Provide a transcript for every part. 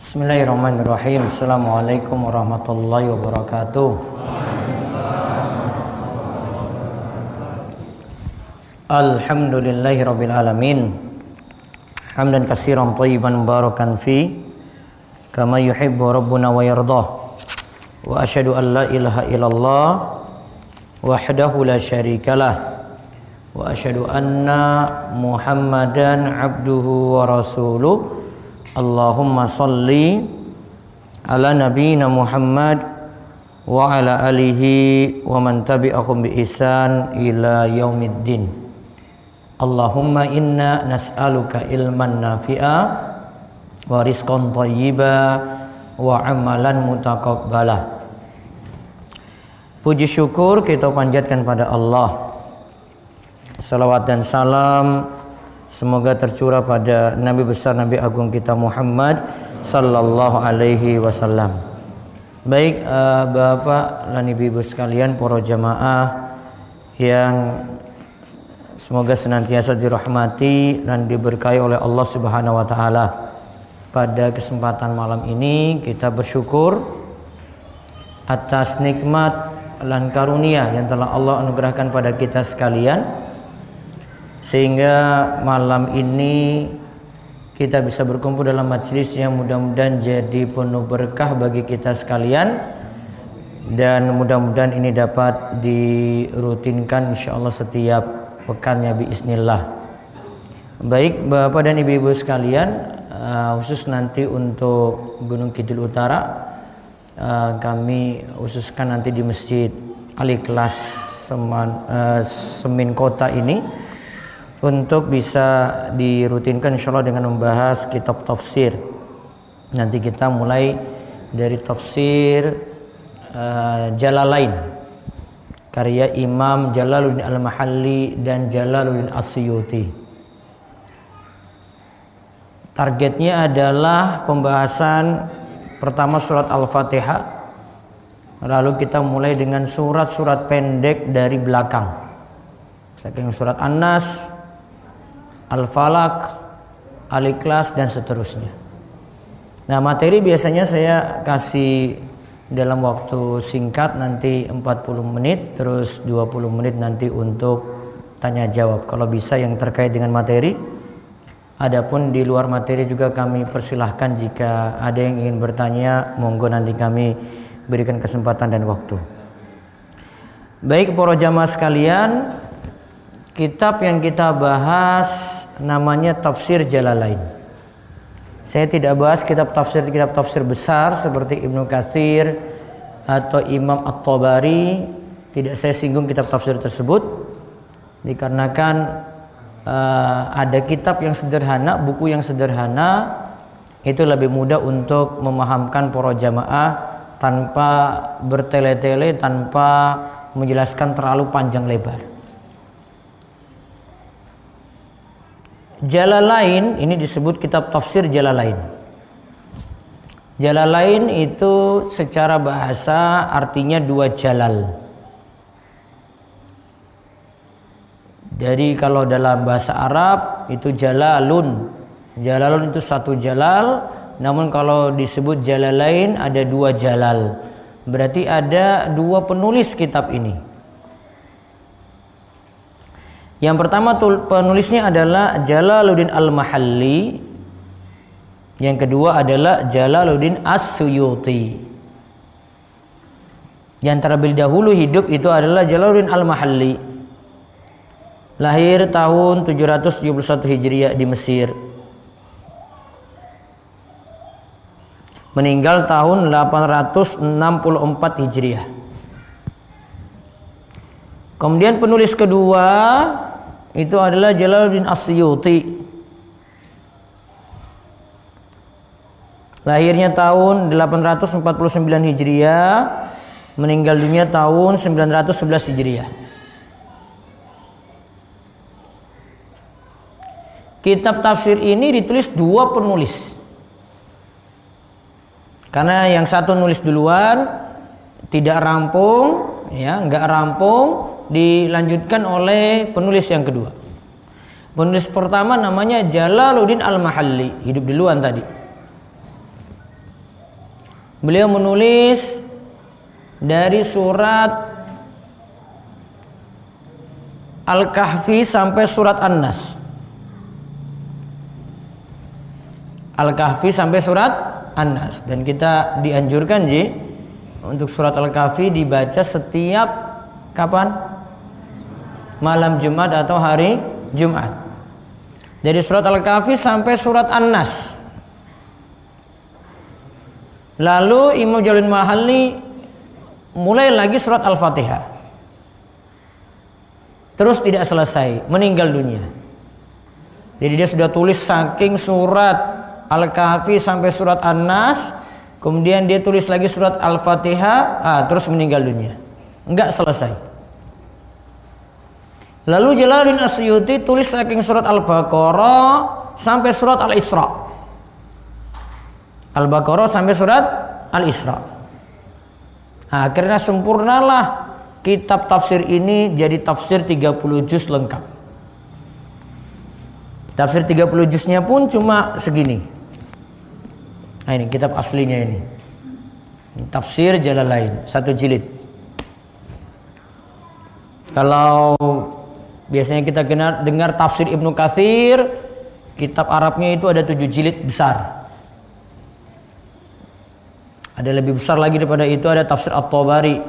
Bismillahirrahmanirrahim. Assalamualaikum warahmatullahi wabarakatuh. Alhamdulillahi rabbil alamin. Hamdan katsiran thayyiban mubarakan fi kama yuhibbu rabbuna wa yardah. Wa asyhadu an la ilaha illallah wahdahu la syarikalah. Wa asyhadu anna Muhammadan abduhu wa rasuluh. Allahumma salli ala nabiyyina Muhammad wa ala alihi wa man tabi'ahum bi ihsan ila yaumiddin. Allahumma inna nas'aluka ilman nafi'a wa rizqan thayyiba wa amalan mutaqabbala. Puji syukur kita panjatkan pada Allah. Salawat dan salam semoga tercurah pada Nabi besar Nabi agung kita Muhammad sallallahu alaihi wasallam. Baik Bapak dan Ibu sekalian, para jamaah yang semoga senantiasa dirahmati dan diberkahi oleh Allah Subhanahu wa taala. Pada kesempatan malam ini kita bersyukur atas nikmat dan karunia yang telah Allah anugerahkan pada kita sekalian, sehingga malam ini kita bisa berkumpul dalam majelis yang mudah-mudahan jadi penuh berkah bagi kita sekalian, dan mudah-mudahan ini dapat dirutinkan insyaallah setiap pekannya biiznillah. Baik Bapak dan Ibu sekalian, khusus nanti untuk Gunung Kidul Utara, kami khususkan nanti di Masjid Al-Ikhlas Semin Kota ini untuk bisa dirutinkan insyaallah dengan membahas kitab tafsir. Nanti kita mulai dari tafsir Jalalain karya Imam Jalaluddin Al-Mahalli dan Jalaluddin As-Suyuti. Targetnya adalah pembahasan pertama surat Al-Fatihah, lalu kita mulai dengan surat-surat pendek dari belakang, saking surat An-Nas, Al-Falaq, Al-Ikhlas dan seterusnya. Nah, materi biasanya saya kasih dalam waktu singkat, nanti 40 menit, terus 20 menit nanti untuk tanya jawab kalau bisa yang terkait dengan materi. Adapun di luar materi juga kami persilahkan jika ada yang ingin bertanya, monggo nanti kami berikan kesempatan dan waktu. Baik para jamaah sekalian, kitab yang kita bahas namanya Tafsir Jalalain. Saya tidak bahas kitab tafsir besar seperti Ibnu Katsir atau Imam At-Tabari. Tidak saya singgung kitab tafsir tersebut dikarenakan ada kitab yang sederhana, buku yang sederhana itu lebih mudah untuk memahamkan para jamaah tanpa bertele-tele, tanpa menjelaskan terlalu panjang lebar. Jalalain ini disebut kitab tafsir Jalalain. Jalalain itu secara bahasa artinya dua jalal. Jadi kalau dalam bahasa Arab itu jalalun. Jalalun itu satu jalal, namun kalau disebut Jalalain ada dua jalal. Berarti ada dua penulis kitab ini. Yang pertama penulisnya adalah Jalaluddin Al-Mahalli. Yang kedua adalah Jalaluddin As-Suyuti. Yang terlebih dahulu hidup itu adalah Jalaluddin Al-Mahalli. Lahir tahun 771 Hijriah di Mesir. Meninggal tahun 864 Hijriah. Kemudian penulis kedua itu adalah Jalaluddin As-Suyuti. Lahirnya tahun 849 Hijriah, meninggal dunia tahun 911 Hijriah. Kitab tafsir ini ditulis dua penulis. Karena yang satu nulis duluan tidak rampung, ya, enggak rampung, dilanjutkan oleh penulis yang kedua. Penulis pertama namanya Jalaluddin Al-Mahalli, hidup duluan tadi. Beliau menulis dari surat Al-Kahfi sampai surat An-Nas. Al-Kahfi sampai surat An-Nas. Dan kita dianjurkan untuk surat Al-Kahfi dibaca setiap kapan? Malam Jumat atau hari Jumat. Dari surat Al-Kahfi sampai surat An-Nas. Lalu Imam Jalil Mahalli mulai lagi surat Al-Fatihah. Terus tidak selesai, meninggal dunia. Jadi dia sudah tulis saking surat Al-Kahfi sampai surat An-Nas, kemudian dia tulis lagi surat Al-Fatihah, terus meninggal dunia. Enggak selesai. Lalu Jalaluddin Asyuti tulis saking surat Al-Baqarah sampai surat Al-Isra. Al-Baqarah sampai surat Al-Isra. Nah, akhirnya sempurnalah kitab tafsir ini jadi tafsir 30 juz lengkap. Tafsir 30 juznya pun cuma segini. Nah, ini kitab aslinya ini. Tafsir Jalalain, 1 jilid. Kalau biasanya kita dengar tafsir Ibnu Katsir, kitab Arabnya itu ada 7 jilid besar. Ada lebih besar lagi daripada itu, ada tafsir At-Tabari.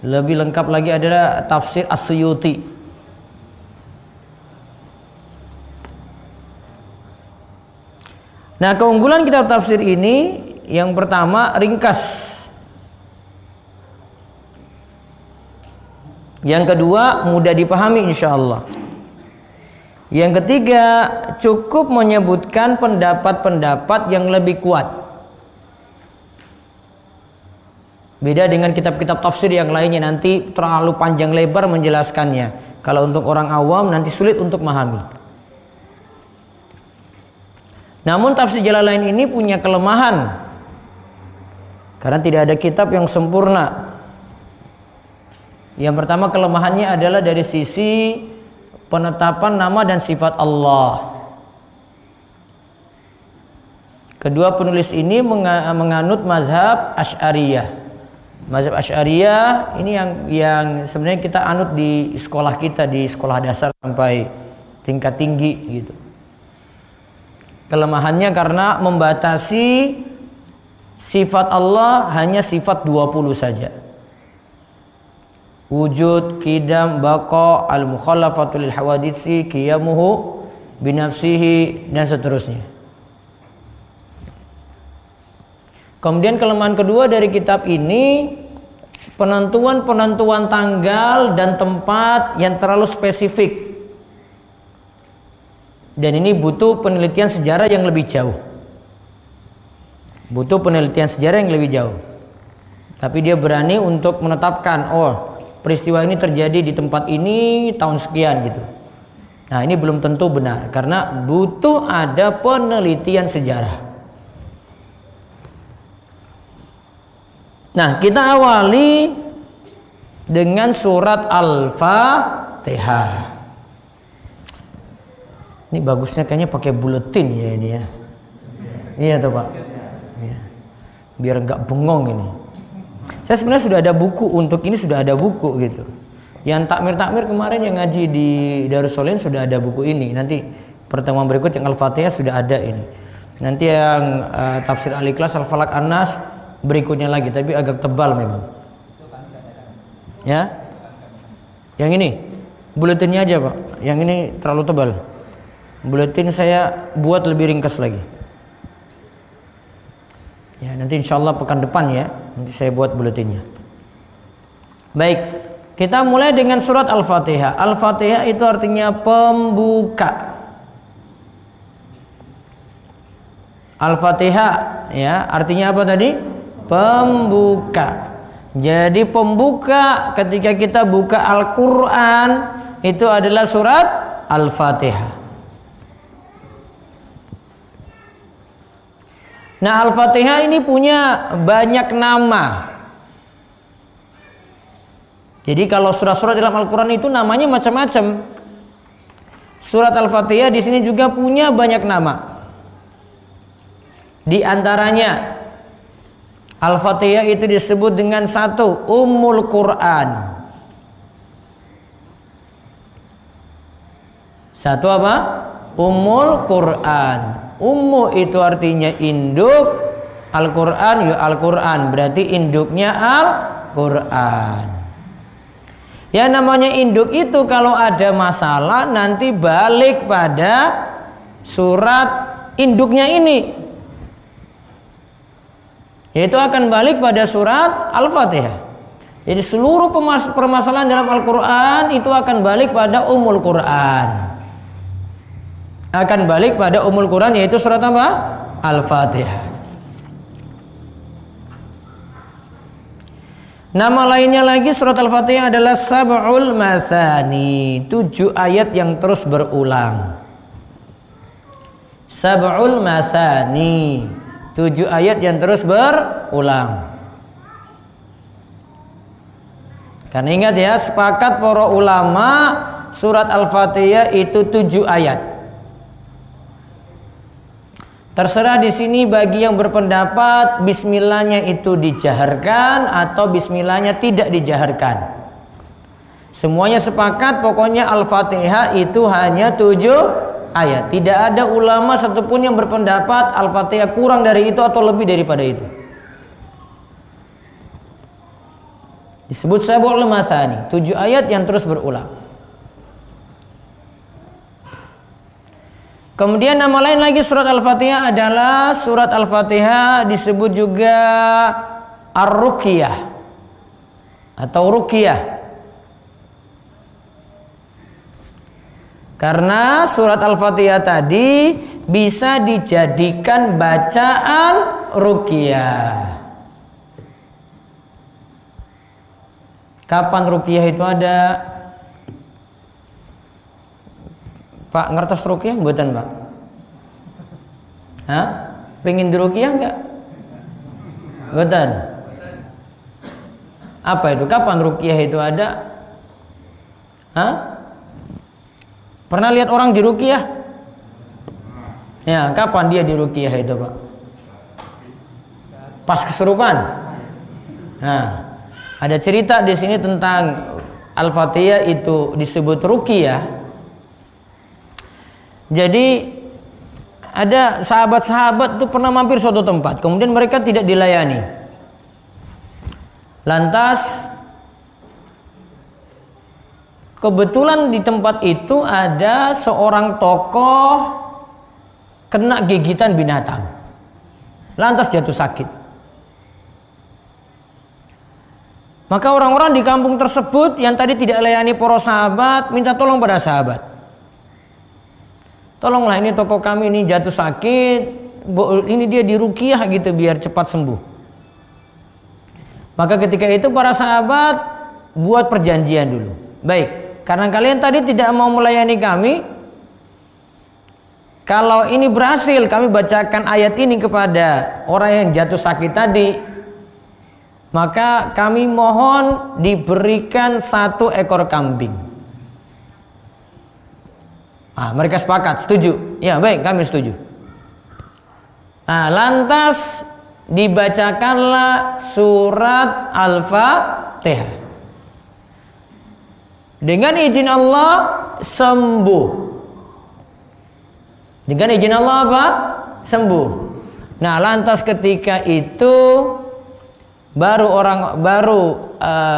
Lebih lengkap lagi adalah tafsir As-Suyuti. Nah, keunggulan kitab tafsir ini yang pertama ringkas. Yang kedua mudah dipahami insyaallah. Yang ketiga cukup menyebutkan pendapat-pendapat yang lebih kuat. Beda dengan kitab-kitab tafsir yang lainnya, nanti terlalu panjang lebar menjelaskannya. Kalau untuk orang awam nanti sulit untuk memahami. Namun tafsir Jalalain ini punya kelemahan. Karena tidak ada kitab yang sempurna. Yang pertama kelemahannya adalah dari sisi penetapan nama dan sifat Allah. Kedua, penulis ini menganut mazhab Asy'ariyah. Mazhab Asy'ariyah ini yang sebenarnya kita anut di sekolah kita, di sekolah dasar sampai tingkat tinggi gitu. Kelemahannya karena membatasi sifat Allah hanya sifat 20 saja. Wujud, qidam, baqa, al-mukhalafatu lil hawaditsi, qiyamuhu binafsihi, dan seterusnya. Kemudian kelemahan kedua dari kitab ini, penentuan tanggal dan tempat yang terlalu spesifik. Dan ini butuh penelitian sejarah yang lebih jauh. Butuh penelitian sejarah yang lebih jauh. Tapi dia berani untuk menetapkan, oh, peristiwa ini terjadi di tempat ini tahun sekian gitu. Nah, ini belum tentu benar karena butuh ada penelitian sejarah. Nah, kita awali dengan surat Al-Fatihah. Ini bagusnya kayaknya pakai buletin ya ini ya. Iya tuh Pak. Ya. Biar nggak bengong ini. Saya sebenarnya sudah ada buku untuk ini, sudah ada buku gitu. Yang takmir kemarin yang ngaji di Darussolin sudah ada buku ini. Nanti pertemuan berikut yang Al-Fatihah sudah ada ini. Nanti yang tafsir Al-Ikhlas, Al-Falaq, An-Nas berikutnya lagi, tapi agak tebal memang. Ya. Yang ini buletinnya aja Pak. Yang ini terlalu tebal. Buletin saya buat lebih ringkas lagi. Ya, nanti insya Allah pekan depan ya, nanti saya buat buletinnya. Baik, kita mulai dengan surat Al-Fatihah. Al-Fatihah itu artinya pembuka. Al-Fatihah ya, artinya apa tadi? Pembuka. Jadi pembuka ketika kita buka Al-Quran itu adalah surat Al-Fatihah. Nah, Al-Fatihah ini punya banyak nama. Jadi kalau surat-surat dalam Al-Quran itu namanya macam-macam. Surat Al-Fatihah di sini juga punya banyak nama. Di antaranya Al-Fatihah itu disebut dengan satu, Ummul Quran. Satu apa? Ummul Quran. Ummu itu artinya induk, Al-Quran ya Al-Quran, berarti induknya Al-Quran. Ya namanya induk itu kalau ada masalah nanti balik pada surat induknya ini, yaitu akan balik pada surat Al-Fatihah. Jadi seluruh permasalahan dalam Al-Quran itu akan balik pada Ummul Quran. Akan balik pada Ummul Quran, yaitu surat apa? Al-Fatihah. Nama lainnya lagi surat Al-Fatihah adalah Sab'ul Mathani, 7 ayat yang terus berulang. Sab'ul Mathani, 7 ayat yang terus berulang. Karena ingat ya, sepakat para ulama surat Al-Fatihah itu 7 ayat. Terserah di sini bagi yang berpendapat bismillahnya itu dijaharkan atau bismillahnya tidak dijaharkan. Semuanya sepakat pokoknya Al-Fatihah itu hanya 7 ayat. Tidak ada ulama satupun yang berpendapat Al-Fatihah kurang dari itu atau lebih daripada itu. Disebut Sab'ul Mathani, 7 ayat yang terus berulang. Kemudian nama lain lagi surat Al-Fatihah adalah surat Al-Fatihah disebut juga Ar-Ruqyah atau Ruqyah. Karena surat Al-Fatihah tadi bisa dijadikan bacaan Ruqyah. Kapan Ruqyah itu ada? Pak ngertos ruqyah mboten, Pak? Hah? Pengen diruqyah enggak? Mboten. Apa itu? Kapan ruqyah itu ada? Hah? Pernah lihat orang diruqyah? Ya, kapan dia diruqyah itu, Pak? Pas kesurupan. Nah, ada cerita di sini tentang Al-Fatihah itu disebut ruqyah. Jadi ada sahabat-sahabat itu pernah mampir suatu tempat, kemudian mereka tidak dilayani. Lantas kebetulan di tempat itu ada seorang tokoh kena gigitan binatang, lantas jatuh sakit. Maka orang-orang di kampung tersebut yang tadi tidak layani para sahabat minta tolong pada sahabat. Tolonglah ini tokoh kami ini jatuh sakit, ini dia diruqyah gitu biar cepat sembuh. Maka ketika itu para sahabat buat perjanjian dulu. Baik, karena kalian tadi tidak mau melayani kami, kalau ini berhasil kami bacakan ayat ini kepada orang yang jatuh sakit tadi, maka kami mohon diberikan 1 ekor kambing. Mereka sepakat, setuju. Ya baik, kami setuju. Lantas dibacakanlah surat Al-Fatihah. Dengan izin Allah sembuh. Dengan izin Allah apa? Sembuh. Nah, lantas ketika itu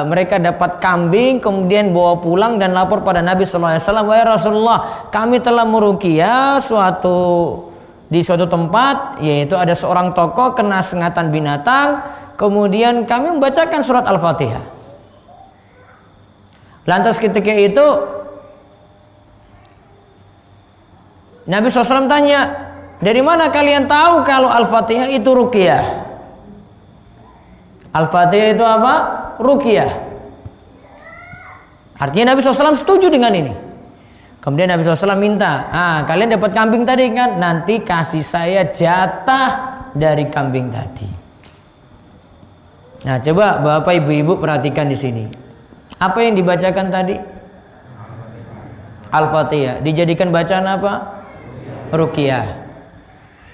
mereka dapat kambing, kemudian bawa pulang dan lapor pada Nabi sallallahu alaihi wasallam, "Wahai Rasulullah, kami telah meruqyah di suatu tempat, yaitu ada seorang tokoh kena sengatan binatang, kemudian kami membacakan surat Al-Fatihah." Lantas ketika itu Nabi SAW tanya, "Dari mana kalian tahu kalau Al-Fatihah itu ruqyah?" Al-Fatihah itu apa? Ruqyah. Artinya Nabi SAW setuju dengan ini. Kemudian Nabi SAW minta, kalian dapat kambing tadi kan? Nanti kasih saya jatah dari kambing tadi. Nah, coba Bapak Ibu-ibu perhatikan di sini. Apa yang dibacakan tadi? Al-Fatihah. Dijadikan bacaan apa? Ruqyah.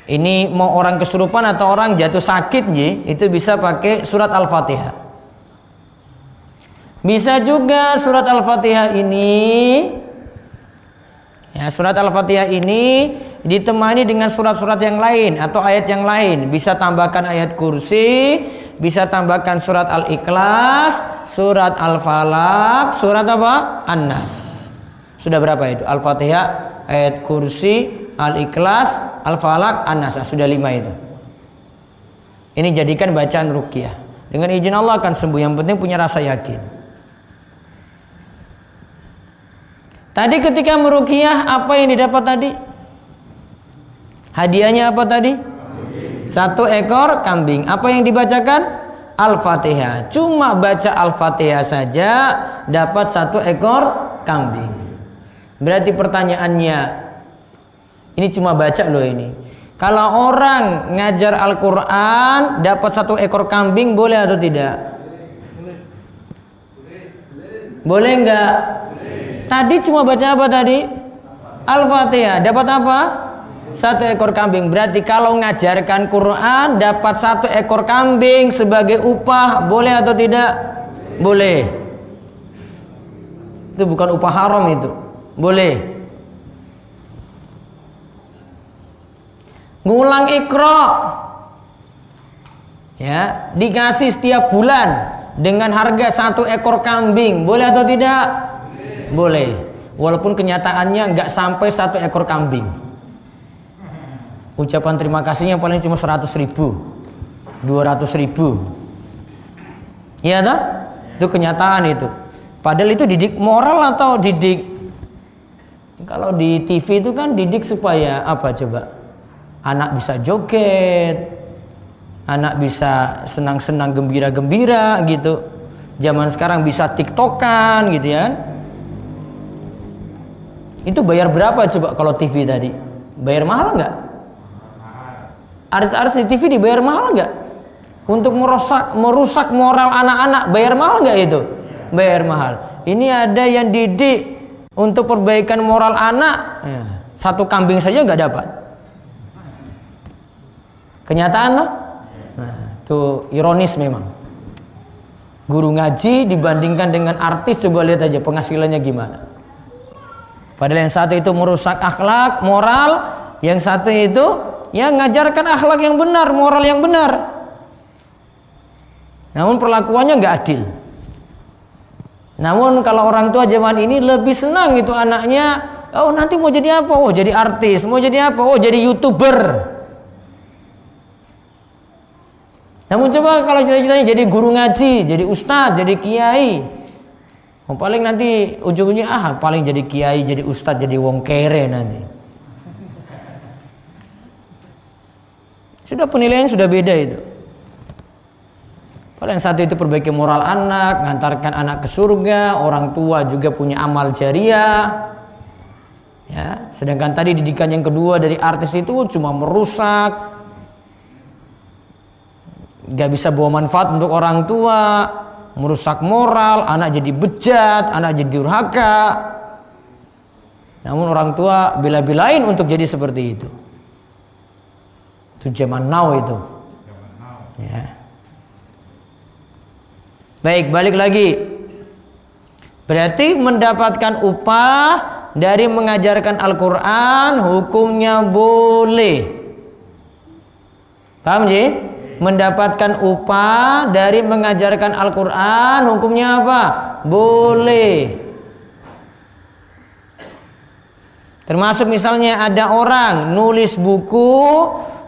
Ini mau orang kesurupan atau orang jatuh sakit itu bisa pakai surat Al-Fatihah. Bisa juga surat Al-Fatihah ini, ya, surat Al-Fatihah ini ditemani dengan surat-surat yang lain atau ayat yang lain. Bisa tambahkan ayat kursi, bisa tambahkan surat Al-Ikhlas, surat Al-Falaq, surat apa? An-Nas. Sudah berapa itu? Al-Fatihah, ayat kursi, Al-Ikhlas, Al-Falaq, An-Nas. Sudah 5 itu. Ini jadikan bacaan ruqyah. Dengan izin Allah akan sembuh. Yang penting punya rasa yakin. Tadi ketika meruqyah, apa yang didapat tadi? Hadiahnya apa tadi? 1 ekor kambing. Apa yang dibacakan? Al-Fatihah. Cuma baca Al-Fatihah saja dapat 1 ekor kambing. Berarti pertanyaannya, ini cuma baca loh ini. Kalau orang ngajar Al-Quran dapat 1 ekor kambing, boleh atau tidak? Boleh enggak? Tadi cuma baca apa tadi? Al-Fatihah. Dapat apa? 1 ekor kambing. Berarti kalau ngajarkan Quran dapat 1 ekor kambing sebagai upah, boleh atau tidak? Boleh. Itu bukan upah haram itu. Boleh. Ngulang Iqra, ya, dikasih setiap bulan dengan harga 1 ekor kambing, boleh atau tidak? Boleh. Walaupun kenyataannya nggak sampai 1 ekor kambing. Ucapan terima kasihnya paling cuma 100.000, 200.000. Iya tak? Itu kenyataan itu. Padahal itu didik moral atau didik? Kalau di TV itu kan didik supaya apa coba? Anak bisa joget, anak bisa senang-senang, gembira-gembira gitu. Zaman sekarang bisa tiktokan gitu ya. Itu bayar berapa coba kalau TV tadi? Bayar mahal nggak? Artis-artis di TV dibayar mahal nggak? Untuk merusak moral anak-anak, bayar mahal nggak itu? Bayar mahal. Ini ada yang didik untuk perbaikan moral anak, 1 kambing saja nggak dapat. Kenyataan lah. Nah, itu ironis memang. Guru ngaji dibandingkan dengan artis, coba lihat aja penghasilannya gimana. Padahal yang satu itu merusak akhlak, moral, yang satu itu yang ngajarkan akhlak yang benar, moral yang benar. Namun perlakuannya nggak adil. Namun kalau orang tua zaman ini lebih senang itu anaknya, oh nanti mau jadi apa? Oh jadi artis, mau jadi apa? Oh jadi YouTuber. Namun coba kalau cita-citanya jadi guru ngaji, jadi ustadz, jadi kiai, oh, paling nanti ujung-ujungnya paling jadi kiai, jadi ustadz, jadi wong kere nanti. Sudah penilaian sudah beda itu. Paling satu itu perbaiki moral anak, ngantarkan anak ke surga, orang tua juga punya amal jariah. Ya, sedangkan tadi didikan yang kedua dari artis itu cuma merusak. Gak bisa bawa manfaat untuk orang tua, merusak moral, anak jadi bejat, anak jadi durhaka. Namun orang tua bela-belain untuk jadi seperti itu. Itu zaman now itu. Ya. Baik, balik lagi. Berarti mendapatkan upah dari mengajarkan Al-Quran hukumnya boleh. Paham ji? Mendapatkan upah dari mengajarkan Al-Quran hukumnya apa? Boleh. Termasuk misalnya ada orang nulis buku,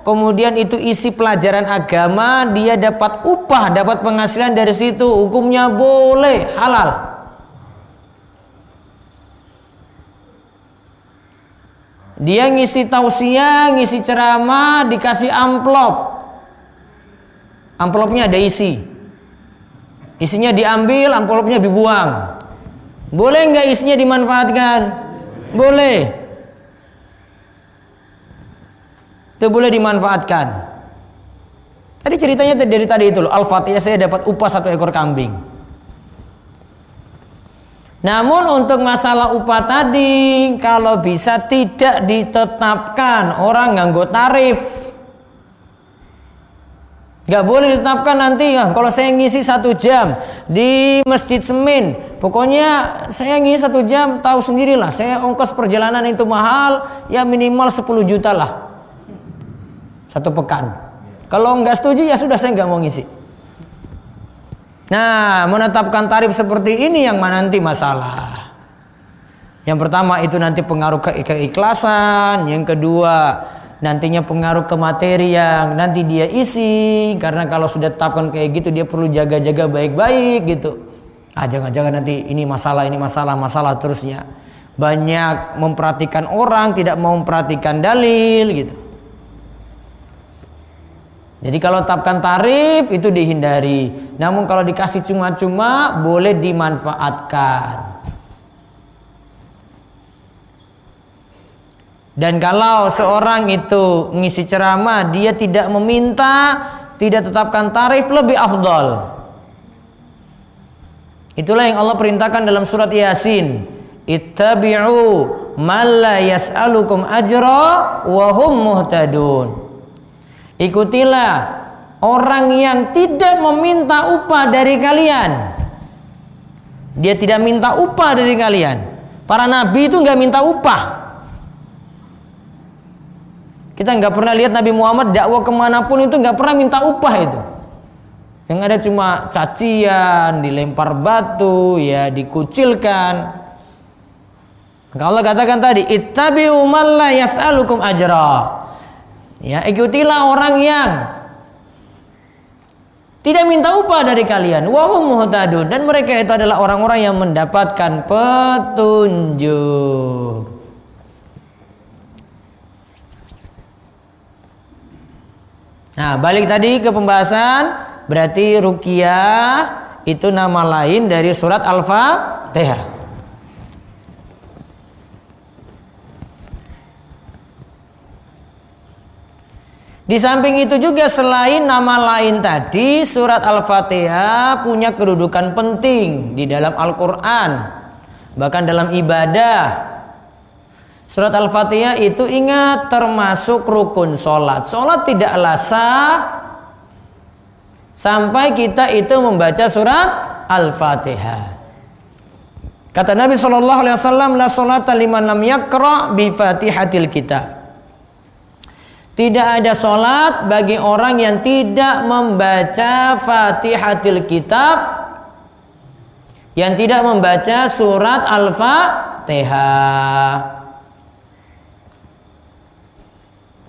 kemudian itu isi pelajaran agama, dia dapat upah, dapat penghasilan dari situ, hukumnya boleh, halal. Dia ngisi tausiah, ngisi ceramah, dikasih amplop. Amplopnya ada isi. Isinya diambil, amplopnya dibuang. Boleh nggak isinya dimanfaatkan? Boleh. Itu boleh dimanfaatkan. Tadi ceritanya dari tadi itu loh, Al-Fatihah saya dapat upah 1 ekor kambing. Namun untuk masalah upah tadi, kalau bisa tidak ditetapkan, orang nganggo tarif. Nggak boleh ditetapkan nanti ya, kalau saya ngisi 1 jam di Masjid Semin, pokoknya saya ngisi 1 jam, tahu sendirilah saya ongkos perjalanan itu mahal, ya minimal 10 juta lah 1 pekan. Kalau nggak setuju ya sudah, saya nggak mau ngisi. Nah, menetapkan tarif seperti ini yang nanti masalah. Yang pertama itu nanti pengaruh ke keikhlasan, yang kedua nantinya pengaruh ke materi yang nanti dia isi, karena kalau sudah tetapkan kayak gitu dia perlu jaga-jaga baik-baik gitu. Jangan-jangan nanti ini masalah terusnya. Banyak memperhatikan orang, tidak mau memperhatikan dalil gitu. Jadi kalau tetapkan tarif itu dihindari. Namun kalau dikasih cuma-cuma boleh dimanfaatkan. Dan kalau seorang itu ngisi ceramah dia tidak meminta, tidak tetapkan tarif, lebih afdal. Itulah yang Allah perintahkan dalam surat Yasin. Ittabi'u man la yas'alukum ajra wa hum muhtadun. Ikutilah orang yang tidak meminta upah dari kalian. Dia tidak minta upah dari kalian. Para nabi itu nggak minta upah. Kita nggak pernah lihat Nabi Muhammad dakwah kemanapun itu nggak pernah minta upah itu. Yang ada cuma cacian, dilempar batu, ya dikucilkan. Maka Allah katakan tadi, ittabi'u man la yas'alukum ajra. Ya, ikutilah orang yang tidak minta upah dari kalian. Wa hum muhtadun, dan mereka itu adalah orang-orang yang mendapatkan petunjuk. Nah, balik tadi ke pembahasan, berarti ruqyah itu nama lain dari surat Al-Fatihah. Di samping itu juga selain nama lain tadi, surat Al-Fatihah punya kedudukan penting di dalam Al-Quran, bahkan dalam ibadah. Surat Al-Fatihah itu ingat termasuk rukun sholat. Sholat tidaklah sah sampai kita itu membaca surat Al-Fatihah. Kata Nabi SAW, la sholata liman lam yaqra bi fatihatil kitab. Tidak ada sholat bagi orang yang tidak membaca fatihatil kitab, yang tidak membaca surat Al-Fatihah.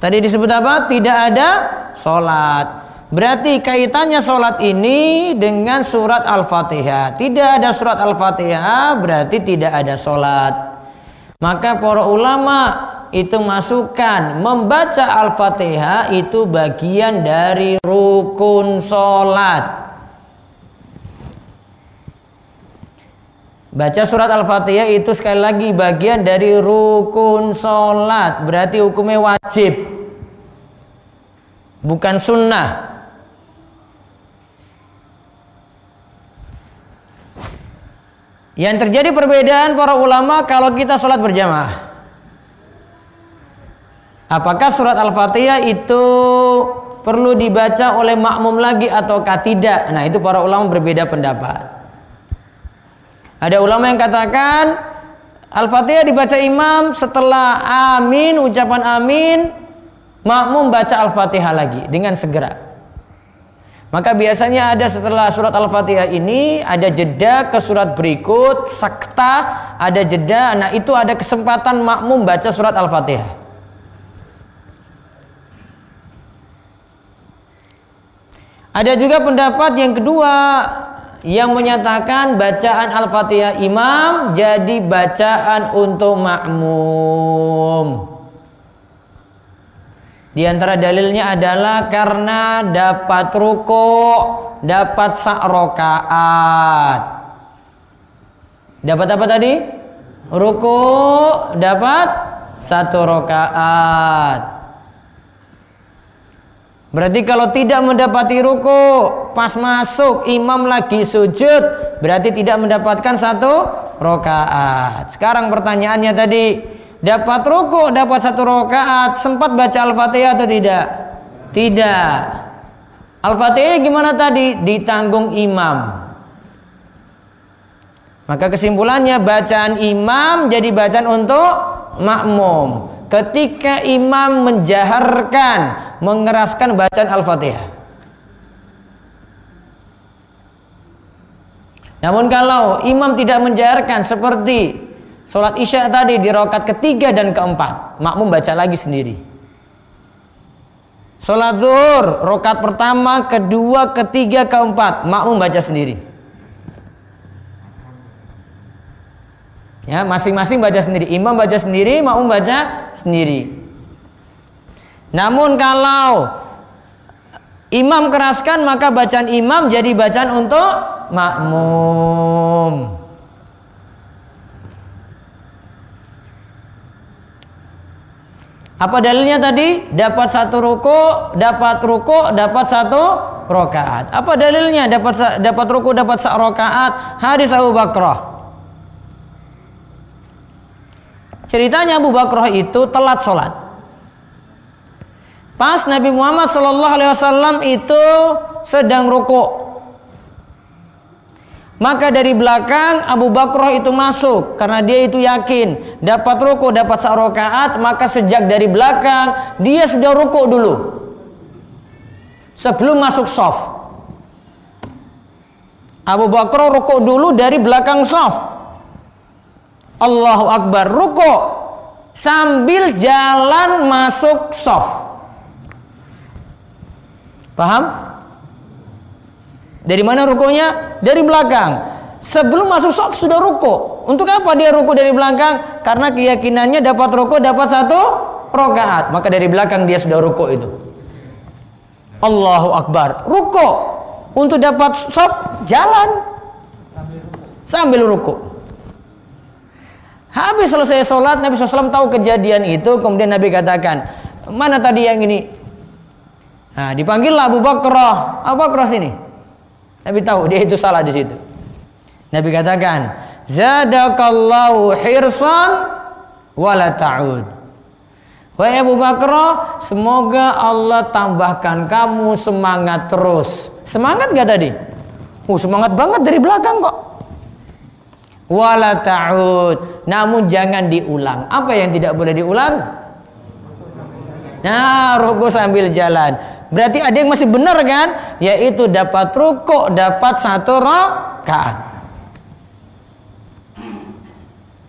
Tadi disebut apa? Tidak ada sholat. Berarti kaitannya sholat ini dengan surat Al-Fatihah. Tidak ada surat Al-Fatihah berarti tidak ada sholat. Maka para ulama itu masukkan membaca Al-Fatihah itu bagian dari rukun sholat. Baca surat Al-Fatihah itu sekali lagi bagian dari rukun sholat. Berarti hukumnya wajib, bukan sunnah. Yang terjadi perbedaan para ulama kalau kita sholat berjamaah. Apakah surat Al-Fatihah itu perlu dibaca oleh makmum lagi ataukah tidak? Nah, itu para ulama berbeda pendapat. Ada ulama yang katakan Al-Fatihah dibaca imam, setelah amin, ucapan amin, makmum baca Al-Fatihah lagi dengan segera. Maka biasanya ada setelah surat Al-Fatihah ini ada jeda ke surat berikut, sakta, ada jeda. Nah, itu ada kesempatan makmum baca surat Al-Fatihah. Ada juga pendapat yang kedua yang menyatakan bacaan Al-Fatihah imam jadi bacaan untuk makmum. Di antara dalilnya adalah karena dapat ruku', dapat sa'rokaat. Dapat apa tadi? Ruku', dapat 1 rakaat. Berarti kalau tidak mendapati ruku, pas masuk imam lagi sujud, berarti tidak mendapatkan 1 rakaat. Sekarang pertanyaannya tadi, dapat ruku, dapat 1 rakaat, sempat baca Al-Fatihah atau tidak? Tidak. Al-Fatihah gimana tadi? Ditanggung imam. Maka kesimpulannya bacaan imam jadi bacaan untuk makmum. Ketika imam menjaharkan, mengeraskan bacaan Al-Fatihah. Namun kalau imam tidak menjaharkan seperti sholat isya tadi di rakaat ketiga dan keempat, makmum baca lagi sendiri. Sholat zuhur, rakaat pertama, kedua, ketiga, keempat, makmum baca sendiri. Ya, masing-masing baca sendiri. Imam baca sendiri, makmum baca sendiri. Namun kalau imam keraskan, maka bacaan imam jadi bacaan untuk makmum. Apa dalilnya tadi? Dapat satu ruku, dapat satu rakaat. Apa dalilnya? Dapat ruku, dapat satu rakaat. Hadis Abu Bakrah. Ceritanya Abu Bakrah itu telat sholat. Pas Nabi Muhammad SAW itu sedang ruku. Maka dari belakang Abu Bakrah itu masuk karena dia itu yakin dapat ruku, dapat satu rakaat, maka sejak dari belakang dia sudah ruku dulu sebelum masuk shaf. Abu Bakrah ruku dulu dari belakang shaf. Allahu Akbar, ruku sambil jalan masuk shaf. Paham? Dari mana rukunya? Dari belakang. Sebelum masuk shaf sudah ruku. Untuk apa dia ruku dari belakang? Karena keyakinannya dapat ruku, dapat satu rakaat. Maka dari belakang dia sudah ruku itu. Allahu Akbar, ruku. Untuk dapat shaf jalan sambil ruku. Habis selesai sholat, Nabi SAW tahu kejadian itu. Kemudian Nabi katakan, mana tadi yang ini? Nah, dipanggillah Abu Bakrah. Abu Bakrah sini. Nabi tahu dia itu salah di situ. Nabi katakan, zadakallahu hirsan wala ta'ud. Wahai Abu Bakrah, semoga Allah tambahkan kamu semangat terus. Semangat gak tadi? Semangat banget dari belakang kok. Wala ta'ud, namun jangan diulang. Apa yang tidak boleh diulang? Nah, ruku sambil jalan. Berarti ada yang masih benar kan? Yaitu dapat ruku, dapat satu rakaat.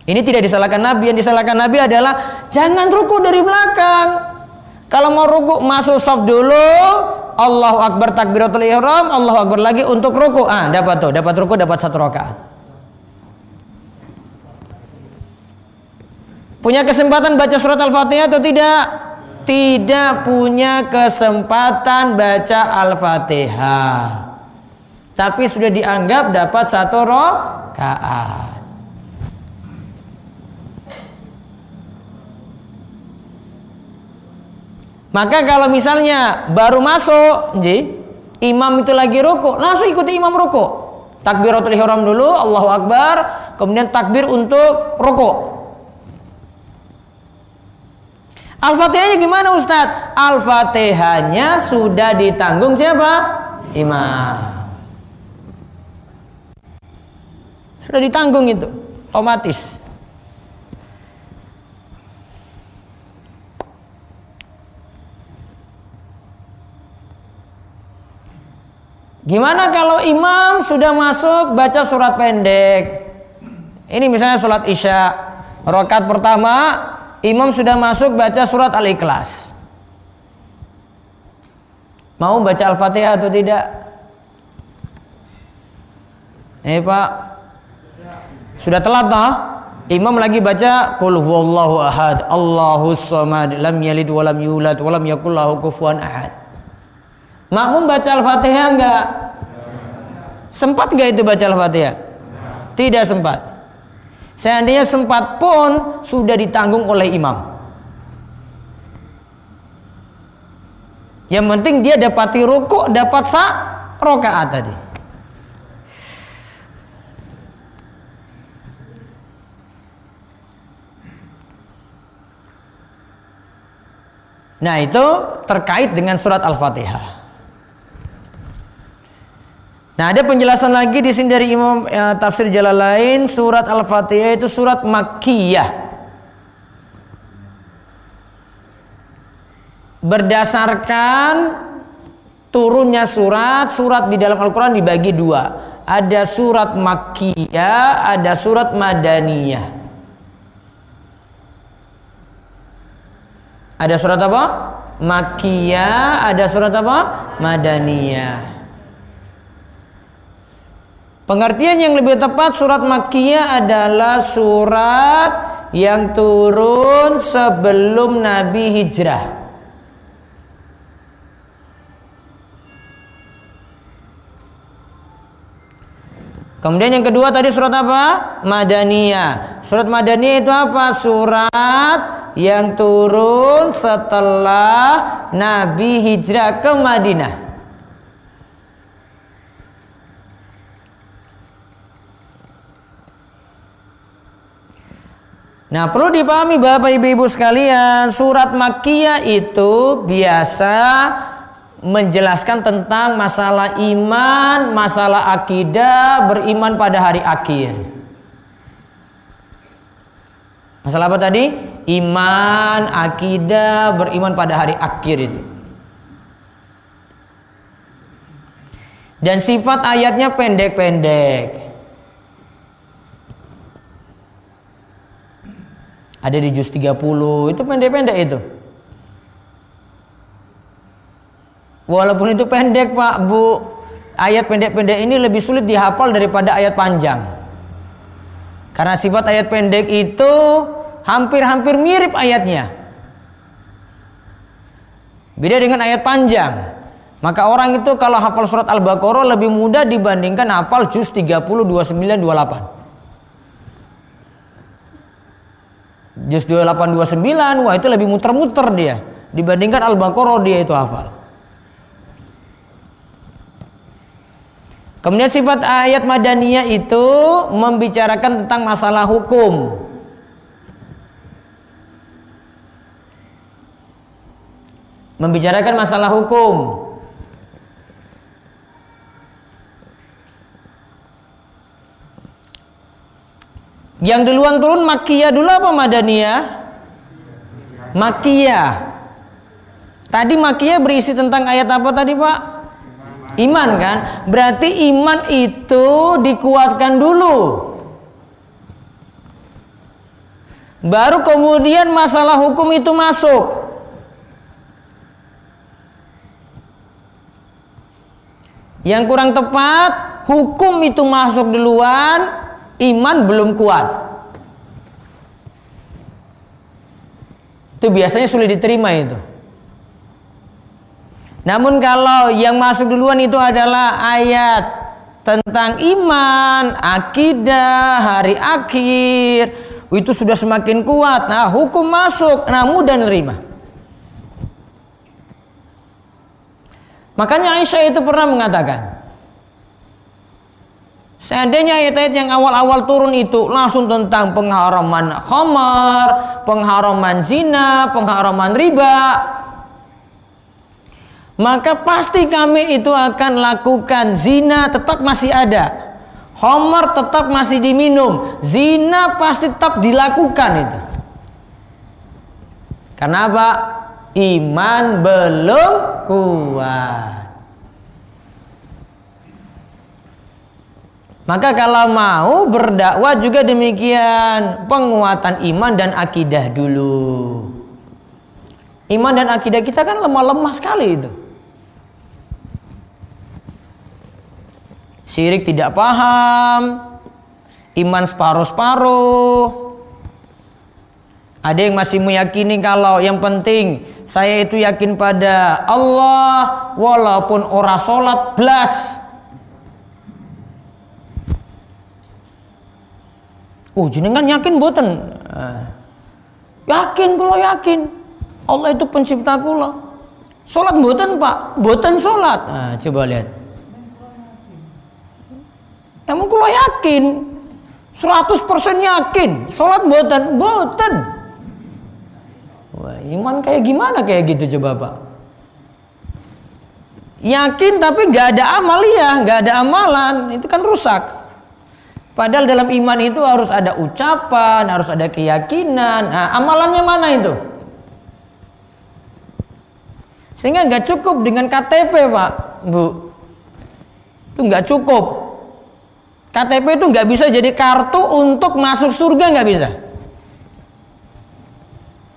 Ini tidak disalahkan Nabi. Yang disalahkan Nabi adalah jangan ruku dari belakang. Kalau mau ruku masuk shaf dulu, Allahu Akbar takbiratul ihram, Allahu Akbar lagi untuk ruku. Dapat tuh, dapat ruku, dapat satu rakaat. Punya kesempatan baca surat Al-Fatihah atau tidak? Tidak punya kesempatan baca Al-Fatihah, tapi sudah dianggap dapat satu rakaat. Maka kalau misalnya baru masuk, imam itu lagi ruku, langsung ikuti imam ruku. Takbiratul ihram dulu, Allahu Akbar, kemudian takbir untuk ruku. Al-Fatihahnya gimana Ustadz? Al-Fatihahnya sudah ditanggung siapa? Imam. Sudah ditanggung itu, otomatis. Gimana kalau imam sudah masuk baca surat pendek? Ini misalnya surat Isya, rakaat pertama imam sudah masuk baca surat Al-Ikhlas. Mau baca Al-Fatihah atau tidak? Pak, sudah telat toh? Imam lagi baca Qul huwallahu ahad, Allahus samad, lam yalid wa lam yulad wa lam yakul lahu kufuwan ahad. Makmum baca Al-Fatihah enggak? Sempat enggak itu baca Al-Fatihah? Tidak sempat. Seandainya sempat pun sudah ditanggung oleh imam. Yang penting dia dapati ruku, dapat rakaat tadi. Nah, itu terkait dengan surat Al-Fatihah. Nah, ada penjelasan lagi di sini dari Imam Tafsir Jalalain, surat Al-Fatihah itu surat Makkiyah. Berdasarkan turunnya surat di dalam Al-Quran dibagi dua. Ada surat Makkiyah, ada surat Madaniyah. Ada surat apa? Makkiyah, ada surat apa? Madaniyah. Pengertian yang lebih tepat surat Makkiyah adalah surat yang turun sebelum Nabi hijrah. Kemudian yang kedua tadi surat apa? Madaniyah. Surat Madaniyah itu apa? Surat yang turun setelah Nabi hijrah ke Madinah. Nah, perlu dipahami Bapak Ibu sekalian, surat Makkiyah itu biasa menjelaskan tentang masalah iman, masalah akidah, beriman pada hari akhir. Masalah apa tadi? Iman, akidah, beriman pada hari akhir itu. Dan sifat ayatnya pendek-pendek. Ada di juz 30, itu pendek-pendek itu. Walaupun itu pendek Pak, Bu, ayat pendek-pendek ini lebih sulit dihafal daripada ayat panjang. Karena sifat ayat pendek itu hampir-hampir mirip ayatnya. Beda dengan ayat panjang. Maka orang itu kalau hafal surat Al-Baqarah lebih mudah dibandingkan hafal juz 30, 29, 28. Juz 28, 29, wah itu lebih muter-muter dia dibandingkan Al-Baqarah dia itu hafal. Kemudian sifat ayat Madaniyah itu membicarakan tentang masalah hukum. Membicarakan masalah hukum. Yang duluan turun Makkiyah dulu apa Madaniyah? Makkiyah. Tadi Makkiyah berisi tentang ayat apa tadi Pak? Iman kan? Berarti iman itu dikuatkan dulu. Baru kemudian masalah hukum itu masuk. Yang kurang tepat, hukum itu masuk duluan, iman belum kuat. Itu biasanya sulit diterima itu. Namun kalau yang masuk duluan itu adalah ayat tentang iman, akidah, hari akhir, itu sudah semakin kuat. Nah, hukum masuk, nah mudah nerima. Makanya Aisyah itu pernah mengatakan, seandainya ayat-ayat yang awal-awal turun itu langsung tentang pengharaman khamar, pengharaman zina, pengharaman riba, maka pasti kami itu akan lakukan. Zina tetap masih ada, khamar tetap masih diminum, zina pasti tetap dilakukan itu. Karena apa? Iman belum kuat. Maka kalau mau berdakwah juga demikian, penguatan iman dan akidah dulu. Iman dan akidah kita kan lemah-lemah sekali itu. Syirik tidak paham, iman separuh-separuh. Ada yang masih meyakini kalau yang penting saya itu yakin pada Allah walaupun ora sholat blas. Oh jenengan yakin boten? Yakin kalau yakin Allah itu pencipta kula. Sholat boten Pak? Boten sholat. Nah, coba lihat. Emang kula yakin 100% yakin sholat boten? Boten. Wah, iman kayak gimana kayak gitu coba Pak? Yakin tapi nggak ada amaliyah, nggak ada amalan, itu kan rusak. Padahal dalam iman itu harus ada ucapan, harus ada keyakinan. Nah, amalannya mana itu? Sehingga nggak cukup dengan KTP, Pak, Bu. Itu nggak cukup. KTP itu nggak bisa jadi kartu untuk masuk surga, nggak bisa.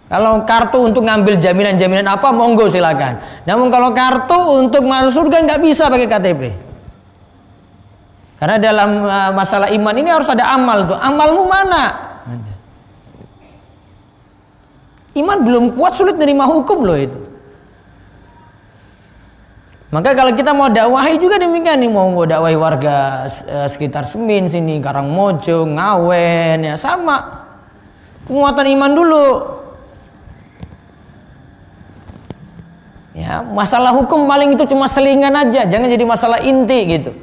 Kalau kartu untuk ngambil jaminan-jaminan apa, monggo silakan. Namun kalau kartu untuk masuk surga nggak bisa pakai KTP. Karena dalam masalah iman ini harus ada amal tuh. Amalmu mana? Iman belum kuat, sulit nerima hukum loh itu. Maka kalau kita mau dakwahi juga demikian nih, mau dakwahi warga sekitar Semin sini, Karangmojo, Ngawen, ya sama. Penguatan iman dulu. Ya, masalah hukum paling itu cuma selingan aja, jangan jadi masalah inti gitu.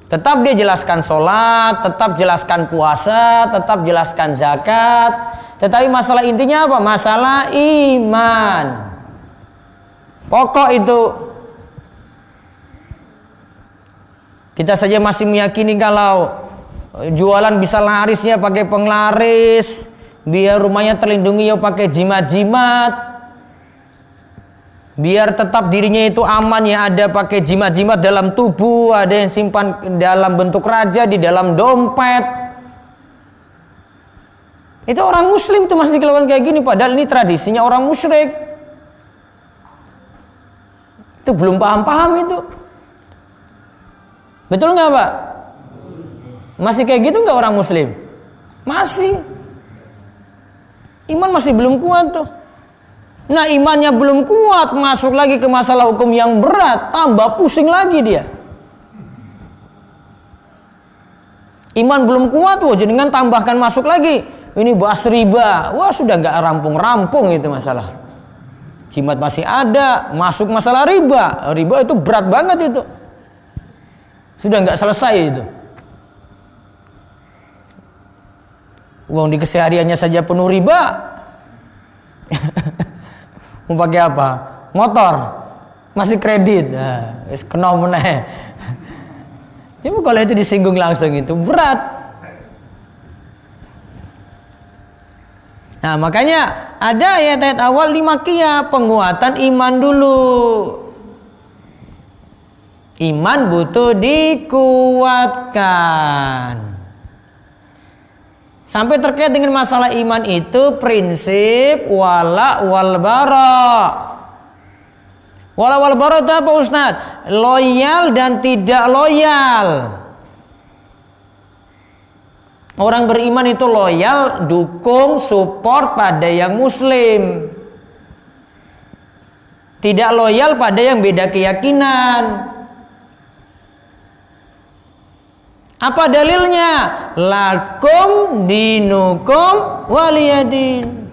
Tetap dia jelaskan sholat, tetap jelaskan puasa, tetap jelaskan zakat, tetapi masalah intinya apa? Masalah iman. Pokok itu. Kita saja masih meyakini kalau jualan bisa larisnya pakai penglaris, biar rumahnya terlindungi ya pakai jimat-jimat. Biar tetap dirinya itu aman ya ada pakai jimat-jimat dalam tubuh, ada yang simpan dalam bentuk raja di dalam dompet. Itu orang muslim tuh masih kelakuan kayak gini, padahal ini tradisinya orang musyrik. Itu belum paham-paham itu. Betul nggak, Pak? Masih kayak gitu nggak orang muslim? Masih. Iman masih belum kuat tuh. Nah, imannya belum kuat, masuk lagi ke masalah hukum yang berat, tambah pusing lagi dia. Iman belum kuat, wah jenengan tambahkan masuk lagi. Ini bahas riba, wah sudah nggak rampung-rampung itu masalah. Jimat masih ada, masuk masalah riba. Riba itu berat banget itu. Sudah nggak selesai itu. Uang di kesehariannya saja penuh riba. Mau pakai apa? Motor. Masih kredit. Nah, kena meneh. Cuma kalau itu disinggung langsung itu berat. Nah, makanya ada ayat-ayat awal 5 qiyah, penguatan iman dulu. Iman butuh dikuatkan. Sampai terkait dengan masalah iman itu prinsip wala wal bara. Wala wal bara itu apa, Ustaz? Loyal dan tidak loyal. Orang beriman itu loyal, dukung, support pada yang muslim. Tidak loyal pada yang beda keyakinan. Apa dalilnya? Lakum dinukum waliyadin.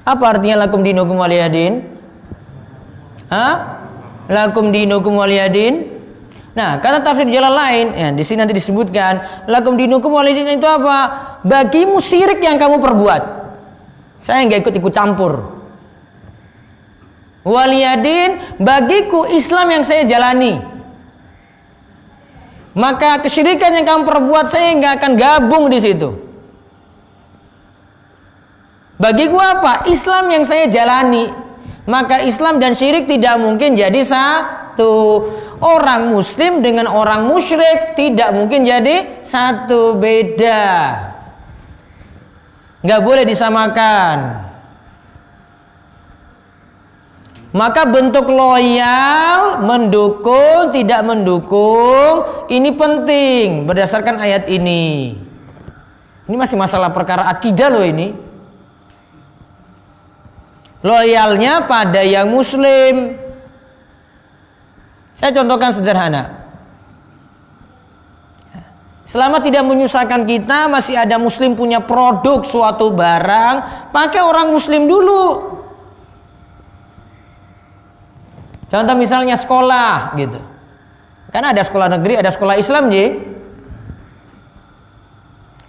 Apa artinya lakum dinukum waliyadin? Lakum dinukum waliyadin. Nah, kata tafsir jalan lain, ya, di sini nanti disebutkan lakum dinukum waliyadin itu apa? Bagimu syirik yang kamu perbuat, saya nggak ikut campur. Waliyadin, bagiku Islam yang saya jalani. Maka kesyirikan yang kamu perbuat saya nggak akan gabung di situ. Bagiku apa? Islam yang saya jalani. Maka Islam dan syirik tidak mungkin jadi satu. Orang muslim dengan orang musyrik tidak mungkin jadi satu, beda. Nggak boleh disamakan. Maka bentuk loyal, mendukung, tidak mendukung, ini penting berdasarkan ayat ini. Ini masih masalah perkara akidah loh ini. Loyalnya pada yang muslim. Saya contohkan sederhana. Selama tidak menyusahkan kita, masih ada muslim punya produk suatu barang, pakai orang muslim dulu. Contoh misalnya sekolah gitu. Karena ada sekolah negeri, ada sekolah Islam,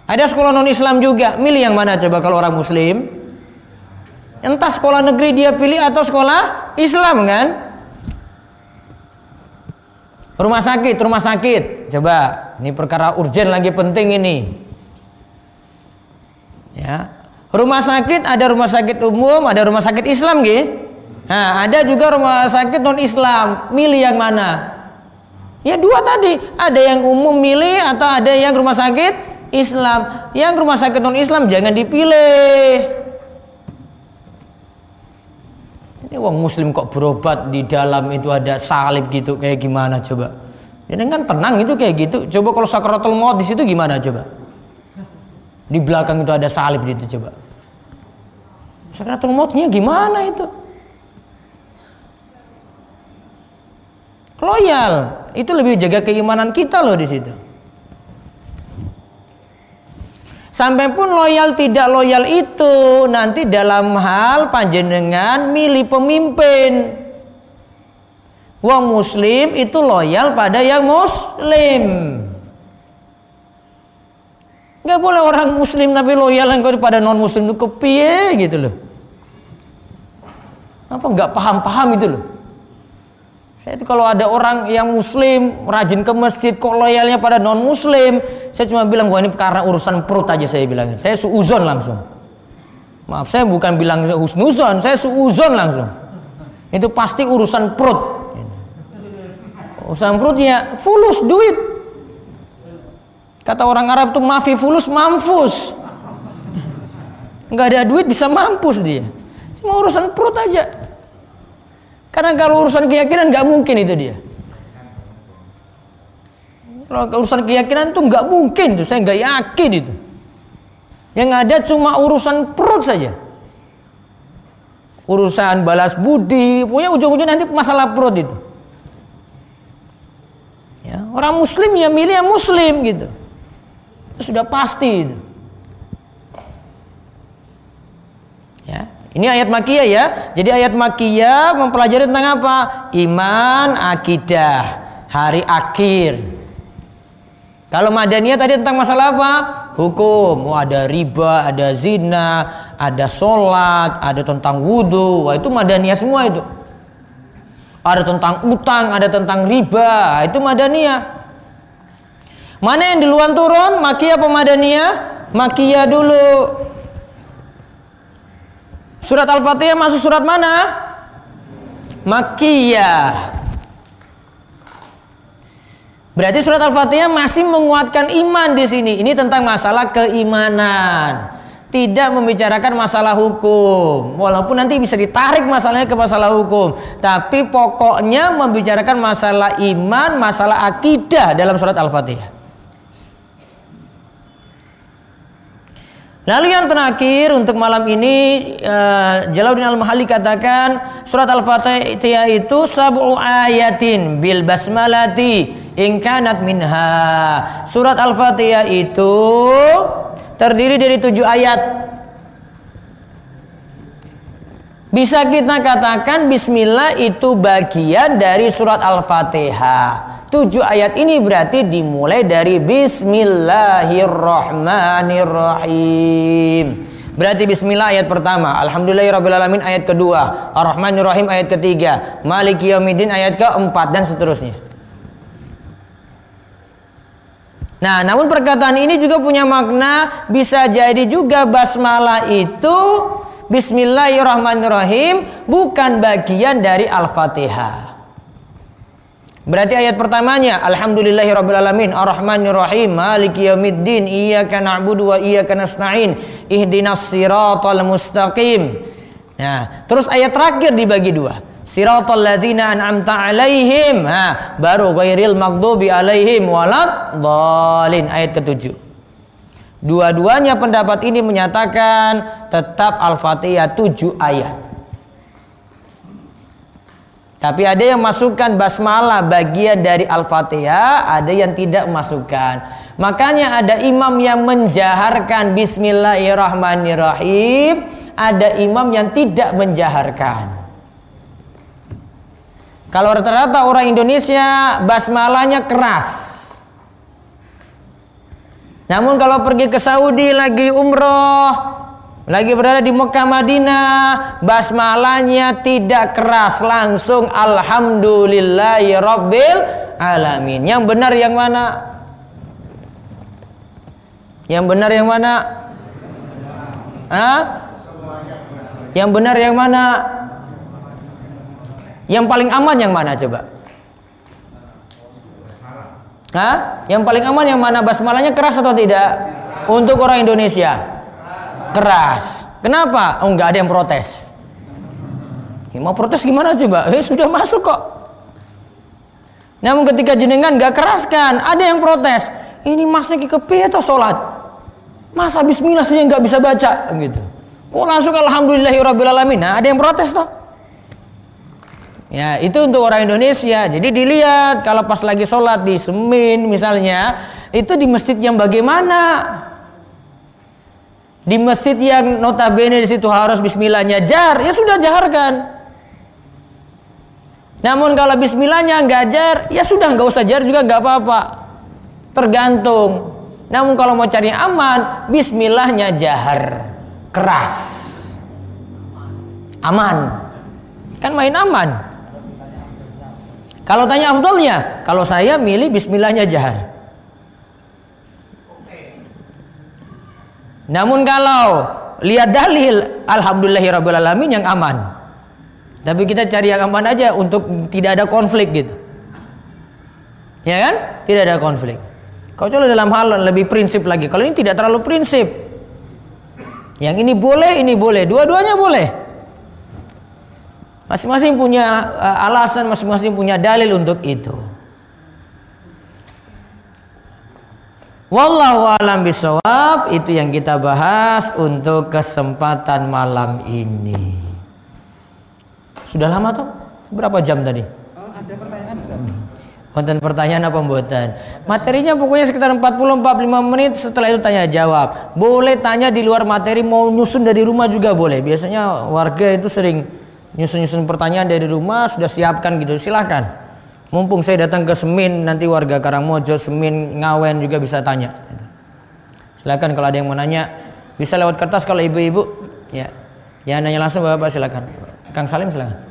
ada sekolah non Islam juga. Milih yang mana coba kalau orang muslim? Entah sekolah negeri dia pilih atau sekolah Islam kan? Rumah sakit. Coba, ini perkara urgen lagi penting ini. Ya. Rumah sakit ada rumah sakit umum, ada rumah sakit Islam gitu. Nah, ada juga rumah sakit non Islam. Milih yang mana? Ya dua tadi. Ada yang umum milih atau ada yang rumah sakit Islam. Yang rumah sakit non Islam jangan dipilih. Ini wong muslim kok berobat di dalam itu ada salib gitu, kayak gimana coba? Jadi kan tenang itu kayak gitu. Coba kalau sakaratul maut di situ gimana coba? Di belakang itu ada salib gitu coba. Sakaratul mautnya gimana itu? Loyal, itu lebih jaga keimanan kita loh di situ. Sampai pun loyal tidak loyal itu nanti dalam hal panjenengan milih pemimpin. Wong muslim itu loyal pada yang muslim. Nggak boleh orang muslim tapi loyal kepada non muslim itu kepiye gitu loh. Apa nggak paham-paham itu loh. Saya itu kalau ada orang yang muslim rajin ke masjid kok loyalnya pada non muslim, saya cuma bilang wah ini karena urusan perut aja saya bilang. Saya suuzon langsung. Maaf, saya bukan bilang husnuzon, saya suuzon langsung. Itu pasti urusan perut. Urusan perut ya fulus duit. Kata orang Arab tuh mafi fulus mampus. Nggak ada duit bisa mampus dia. Cuma urusan perut aja. Karena kalau urusan keyakinan nggak mungkin itu dia. Kalau urusan keyakinan tuh nggak mungkin tuh, saya nggak yakin itu. Yang ada cuma urusan perut saja. Urusan balas budi, pokoknya ujung-ujungnya nanti masalah perut itu. Ya, orang muslim ya milih yang muslim gitu. Itu sudah pasti itu. Ya. Ini ayat Makkiyah ya. Jadi ayat Makkiyah mempelajari tentang apa? Iman, akidah, hari akhir. Kalau Madaniyah tadi tentang masalah apa? Hukum. Oh, ada riba, ada zina, ada sholat, ada tentang wudhu. Wah, itu Madaniyah semua itu. Ada tentang utang, ada tentang riba. Itu Madaniyah. Mana yang duluan turun? Makkiyah apa Madaniyah? Makkiyah dulu. Surat Al-Fatihah masuk surat mana? Makkiyah. Berarti surat Al-Fatihah masih menguatkan iman di sini. Ini tentang masalah keimanan. Tidak membicarakan masalah hukum. Walaupun nanti bisa ditarik masalahnya ke masalah hukum, tapi pokoknya membicarakan masalah iman, masalah akidah dalam surat Al-Fatihah. Lalu yang terakhir untuk malam ini Jalaluddin Al-Mahalli katakan surat Al-Fatihah itu sab'u ayatin bil basmalati in kanat minha. Surat Al-Fatihah itu terdiri dari 7 ayat. Bisa kita katakan bismillah itu bagian dari surat Al-Fatihah. 7 ayat ini berarti dimulai dari Bismillahirrahmanirrahim. Berarti bismillah ayat pertama, alhamdulillahirrabbilalamin ayat kedua, ar-rahmanirrahim ayat ketiga, maliki yaumiddin ayat keempat, dan seterusnya. Nah, namun perkataan ini juga punya makna, bisa jadi juga basmalah itu bismillahirrahmanirrahim bukan bagian dari Al-Fatihah. Berarti ayat pertamanya alhamdulillahirabbil arrahmanirrahim maliki yaumiddin iyyaka na'budu wa iyyaka nasta'in ihdinas siratal mustaqim. Nah, terus ayat terakhir dibagi dua. Siratal ladzina an'amta 'alaihim. Nah, baru ghairil maghdubi 'alaihim waladdallin ayat ke-7. Dua-duanya pendapat ini menyatakan tetap Al-Fatihah 7 ayat. Tapi ada yang masukkan basmalah bagian dari Al-Fatihah, ada yang tidak masukkan. Makanya ada imam yang menjaharkan Bismillahirrahmanirrahim, ada imam yang tidak menjaharkan. Kalau rata-rata orang Indonesia basmalahnya keras. Namun kalau pergi ke Saudi lagi umroh, Lagi berada di Mekah Madinah, basmalahnya tidak keras, langsung alhamdulillahirabbil alamin. Yang benar yang mana? Yang benar yang mana? Hah? Yang benar yang mana? Yang paling aman yang mana coba? Hah? Yang paling aman yang mana? Basmalahnya keras atau tidak? Untuk orang Indonesia keras. Kenapa? Oh, nggak ada yang protes. Ya, mau protes gimana coba? Sudah masuk kok. Namun ketika jenengan nggak keraskan, ada yang protes. Ini masnya kepiye atau sholat? Masa bismillah saja nggak bisa baca gitu. Kok langsung alhamdulillahirabbil alamin? Nah, ada yang protes toh. Ya, itu untuk orang Indonesia. Jadi dilihat kalau pas lagi sholat di Semin misalnya, itu di masjid yang bagaimana? Di masjid yang notabene di situ harus bismillahnya jar, ya sudah jaharkan. Namun kalau bismillahnya nggak jar, ya sudah nggak usah jar juga nggak apa-apa. Tergantung. Namun kalau mau cari aman, bismillahnya jahar, keras, aman. Kan main aman. Kalau tanya afdolnya, kalau saya milih bismillahnya jahar. Namun kalau lihat dalil, alhamdulillahirabbil alamin yang aman. Tapi kita cari yang aman aja untuk tidak ada konflik gitu. Ya kan? Tidak ada konflik. Kecuali dalam hal lebih prinsip lagi. Kalau ini tidak terlalu prinsip. Yang ini boleh, dua-duanya boleh. Masing-masing punya alasan, masing-masing punya dalil untuk itu. Wallahu a'lam bishawab. Itu yang kita bahas untuk kesempatan malam ini. Sudah lama tuh? Berapa jam tadi? Ada pertanyaan Ustaz? Konten pertanyaan apa mboten? Materinya pokoknya sekitar 40-45 menit. Setelah itu tanya jawab. Boleh tanya di luar materi, mau nyusun dari rumah juga boleh. Biasanya warga itu sering nyusun-nyusun pertanyaan dari rumah, sudah siapkan gitu. Silahkan. Mumpung saya datang ke Semin, nanti warga Karangmojo, Semin, Ngawen juga bisa tanya. Silakan kalau ada yang mau nanya, bisa lewat kertas kalau ibu-ibu. Ya, ya nanya langsung bapak silakan. Kang Salim silakan.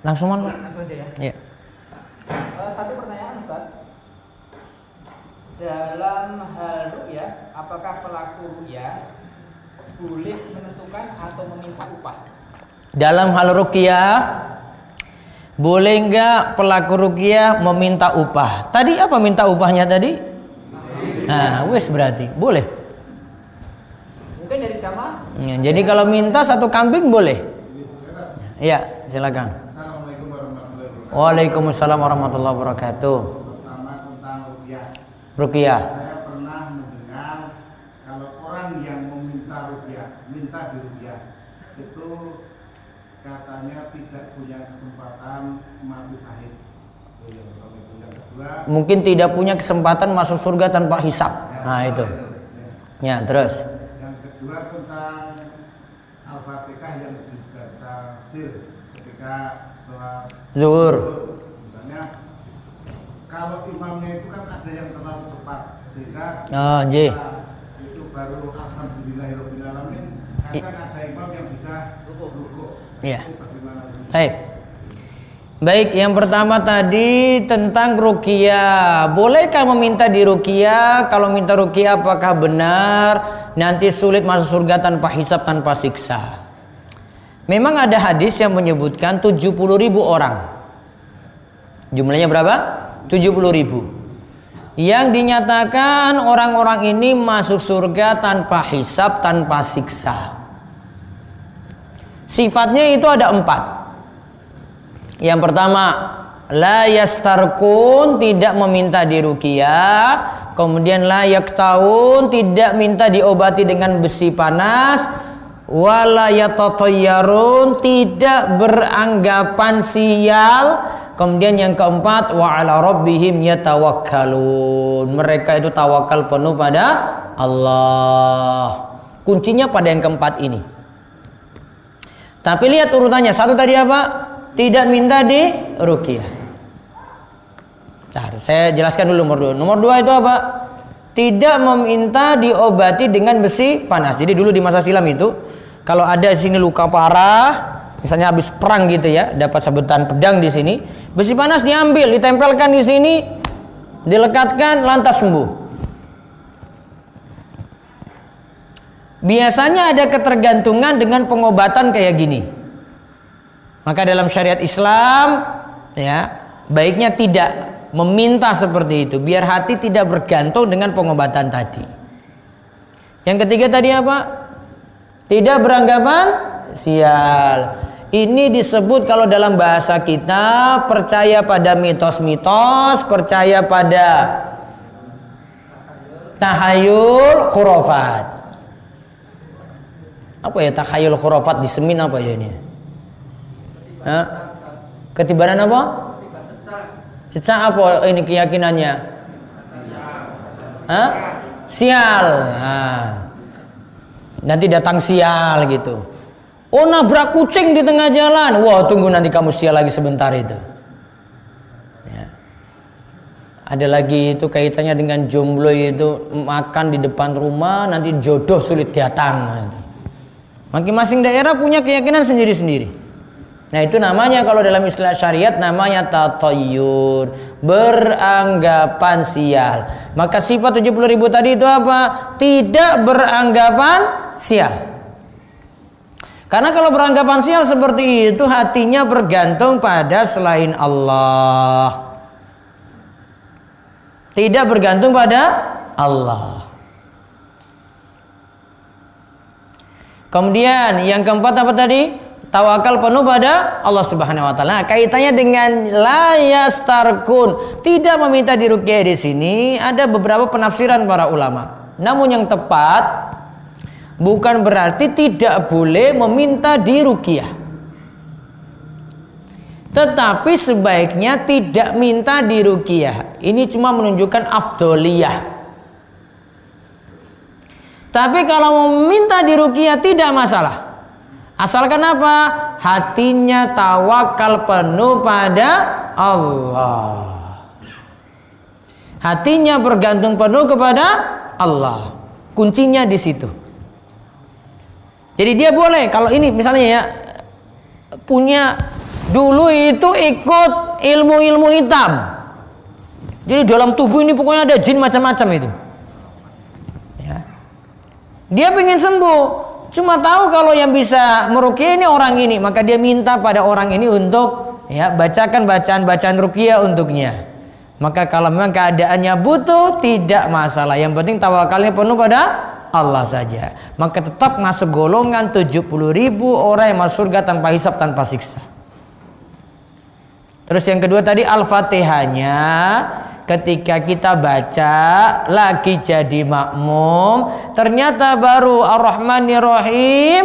Langsung mana? Langsung aja ya. Iya. Satu pertanyaan Ustaz. Dalam hal ru'yah, apakah pelaku ru'yah boleh menentukan atau meminta upah? Dalam hal ruqyah, boleh nggak pelaku ruqyah meminta upah? Tadi apa minta upahnya tadi? Nah, wes berarti boleh. Mungkin dari sama. Ya, jadi kalau minta satu kambing boleh. Ya, silakan. Assalamualaikum warahmatullahi wabarakatuh. Waalaikumsalam warahmatullahi wabarakatuh. Pertama tentang ruqyah. Ruqyah. Saya pernah mendengar kalau orang yang meminta ruqyah, minta diruqyah, itu katanya tidak punya kesempatan mati syahid. Yang kedua, Mungkin tidak punya kesempatan masuk surga tanpa hisab. Nah, itu. Ya, terus. yang kedua tentang Al-Fatihah yang dibaca sir ketika sholat Zuhur. Misalnya kalau imamnya itu kan ada yang terlalu cepat sehingga Oh, nggih. itu baru alhamdulillahirabbil alamin. Kadang ada imam yang sudah rukuk. Iya. Itu bagaimana? Baik. Baik, yang pertama tadi tentang ruqyah. Bolehkah meminta di ruqyah? Kalau minta ruqyah apakah benar nanti sulit masuk surga tanpa hisab, tanpa siksa? Memang ada hadis yang menyebutkan 70.000 orang. Jumlahnya berapa? 70.000. Yang dinyatakan orang-orang ini masuk surga tanpa hisab, tanpa siksa. Sifatnya itu ada 4. Yang pertama, la yastarkun, tidak meminta diruqyah. Kemudian la yaktaun, tidak minta diobati dengan besi panas. Wala yatatayyarun, tidak beranggapan sial. Kemudian yang keempat, wa ala rabbihim yatawakkalun, mereka itu tawakal penuh pada Allah. Kuncinya pada yang keempat ini. Tapi lihat urutannya. Satu tadi apa? Tidak minta di ruqyah. Saya jelaskan dulu nomor 2. Nomor 2 itu apa? Tidak meminta diobati dengan besi panas. Jadi dulu di masa silam itu, kalau ada di sini luka parah, misalnya habis perang gitu ya, dapat sabetan pedang di sini, besi panas diambil, ditempelkan di sini, dilekatkan, lantas sembuh. Biasanya ada ketergantungan dengan pengobatan kayak gini. Maka dalam syariat Islam, ya, baiknya tidak meminta seperti itu, biar hati tidak bergantung dengan pengobatan tadi. Yang ketiga tadi apa? Tidak beranggapan sial. Ini disebut kalau dalam bahasa kita percaya pada mitos-mitos, percaya pada tahayul khurafat. Apa ya tahayul khurafat di semin apa ya ini? Ketibaran apa? Cecak apa ini keyakinannya? Sial. Nanti datang sial gitu. Oh, nabrak kucing di tengah jalan. Wah, tunggu nanti kamu sial lagi sebentar itu. Ya. Ada lagi itu kaitannya dengan jomblo itu, makan di depan rumah nanti jodoh sulit datang. Masing-masing daerah punya keyakinan sendiri-sendiri. Nah, itu namanya kalau dalam istilah syariat namanya tatayyur, beranggapan sial. Maka sifat 70.000 tadi itu apa? Tidak beranggapan sial. Karena kalau beranggapan sial seperti itu, hatinya bergantung pada selain Allah. Tidak bergantung pada Allah. Kemudian yang keempat apa tadi? Tawakal penuh pada Allah Subhanahu wa taala. Nah, kaitannya dengan la yastarkun, tidak meminta diruqyah di sini ada beberapa penafsiran para ulama. Namun yang tepat bukan berarti tidak boleh meminta diruqyah. Tetapi sebaiknya tidak minta diruqyah. Ini cuma menunjukkan afdholiyah. Tapi kalau meminta diruqyah tidak masalah. Asalkan apa? Hatinya tawakal penuh pada Allah. Hatinya bergantung penuh kepada Allah. Kuncinya di situ. Jadi dia boleh kalau ini misalnya ya punya dulu itu ikut ilmu-ilmu hitam. Jadi dalam tubuh ini pokoknya ada jin macam-macam itu. Ya. Dia pengen sembuh. Cuma tahu kalau yang bisa meruqyah ini orang ini, maka dia minta pada orang ini untuk ya bacakan bacaan-bacaan ruqyah untuknya. Maka kalau memang keadaannya butuh tidak masalah. Yang penting tawakalnya penuh pada Allah saja. Maka tetap masuk golongan 70.000 orang yang masuk surga tanpa hisab, tanpa siksa. Terus yang kedua tadi Al-Fatihahnya ketika kita baca lagi jadi makmum, ternyata baru Ar-Rahmanir-Rahim,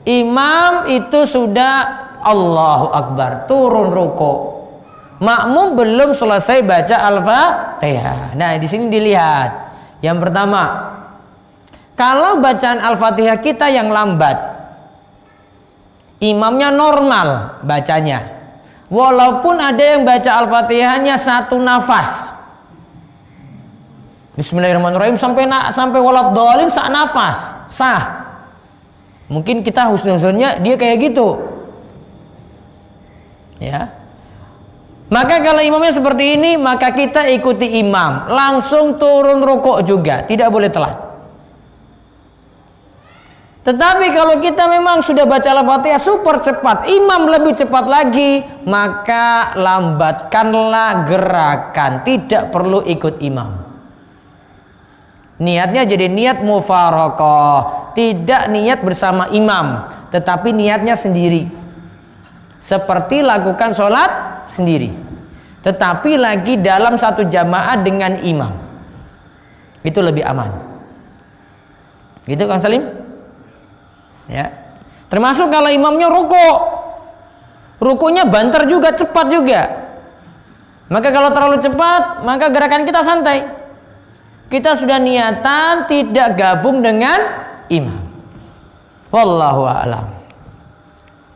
imam itu sudah Allahu Akbar, turun ruku. Makmum belum selesai baca Al-Fatihah. Nah, di sini dilihat. Yang pertama, kalau bacaan Al-Fatihah kita yang lambat, imamnya normal bacanya. Walaupun ada yang baca Al-Fatihahnya satu nafas. Bismillahirrahmanirrahim sampai waladhdallin sak nafas, sah. Mungkin kita husnuzonnya dia kayak gitu. Ya. Maka kalau imamnya seperti ini, maka kita ikuti imam, langsung turun rukuk juga, tidak boleh telat. Tetapi kalau kita memang sudah baca Al-Fatihah super cepat, imam lebih cepat lagi, maka lambatkanlah gerakan, tidak perlu ikut imam. Niatnya jadi niat mufaraqah, tidak niat bersama imam, tetapi niatnya sendiri. Seperti lakukan sholat sendiri, tetapi lagi dalam satu jamaah dengan imam. Itu lebih aman. Gitu Kang Salim? Ya. Termasuk kalau imamnya rukunya banter juga, cepat juga. Maka kalau terlalu cepat, maka gerakan kita santai. Kita sudah niatan tidak gabung dengan imam. Wallahu a'lam.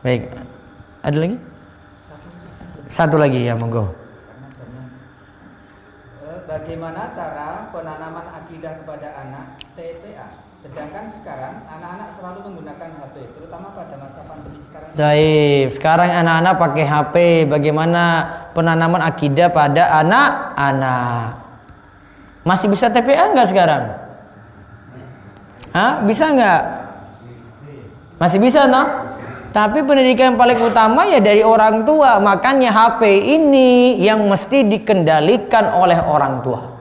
Baik. Ada lagi? Satu lagi ya, monggo. bagaimana cara penanaman akidah kepada anak TPA? Sedangkan sekarang anak-anak selalu menggunakan HP, terutama pada masa pandemi sekarang. Baik, sekarang anak-anak pakai HP. Bagaimana penanaman akidah pada anak-anak? Masih bisa TPA nggak sekarang? Hah? Bisa nggak? Masih bisa, no? Tapi pendidikan yang paling utama ya dari orang tua. Makanya HP ini yang mesti dikendalikan oleh orang tua.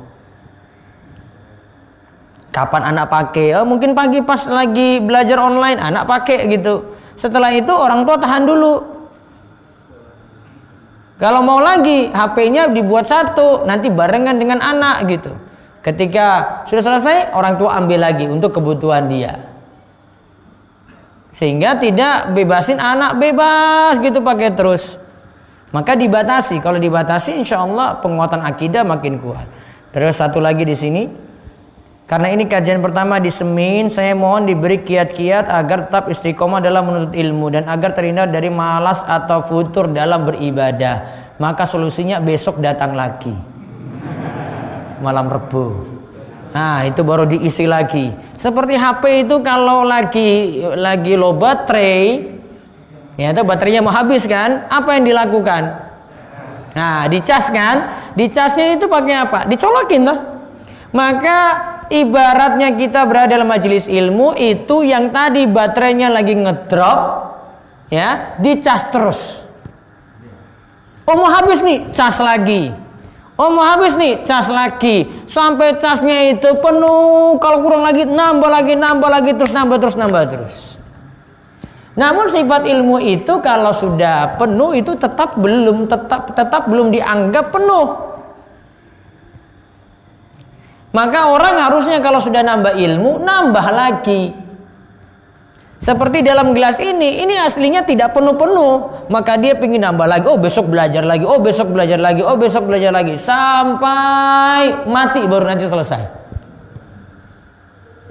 Kapan anak pakai? Oh, mungkin pagi pas lagi belajar online anak pakai gitu. Setelah itu orang tua tahan dulu. Kalau mau lagi HP-nya dibuat satu, nanti barengan dengan anak gitu. Ketika sudah selesai, orang tua ambil lagi untuk kebutuhan dia. Sehingga tidak bebasin anak bebas gitu pakai terus. Maka dibatasi. Kalau dibatasi, insya Allah penguatan akidah makin kuat. Terus satu lagi di sini. Karena ini kajian pertama di Semin, saya mohon diberi kiat-kiat agar tetap istiqomah dalam menuntut ilmu dan agar terhindar dari malas atau futur dalam beribadah. Maka solusinya besok datang lagi. Malam Rebu. Nah, itu baru diisi lagi. Seperti HP itu kalau lagi low baterai, ya itu baterainya mau habis kan? Apa yang dilakukan? Nah, dicas kan? Dicasnya itu pakai apa? Dicolokin tuh. Maka ibaratnya kita berada dalam majelis ilmu itu yang tadi baterainya lagi ngedrop, ya, dicas terus. Oh mau habis nih, cas lagi. Oh mau habis nih, cas lagi sampai casnya itu penuh. Kalau kurang lagi nambah lagi terus nambah terus. Namun sifat ilmu itu kalau sudah penuh itu tetap belum dianggap penuh. Maka orang harusnya kalau sudah nambah ilmu nambah lagi. Seperti dalam gelas ini aslinya tidak penuh-penuh, maka dia ingin nambah lagi. Oh besok belajar lagi, oh besok belajar lagi, oh besok belajar lagi, sampai mati baru nanti selesai.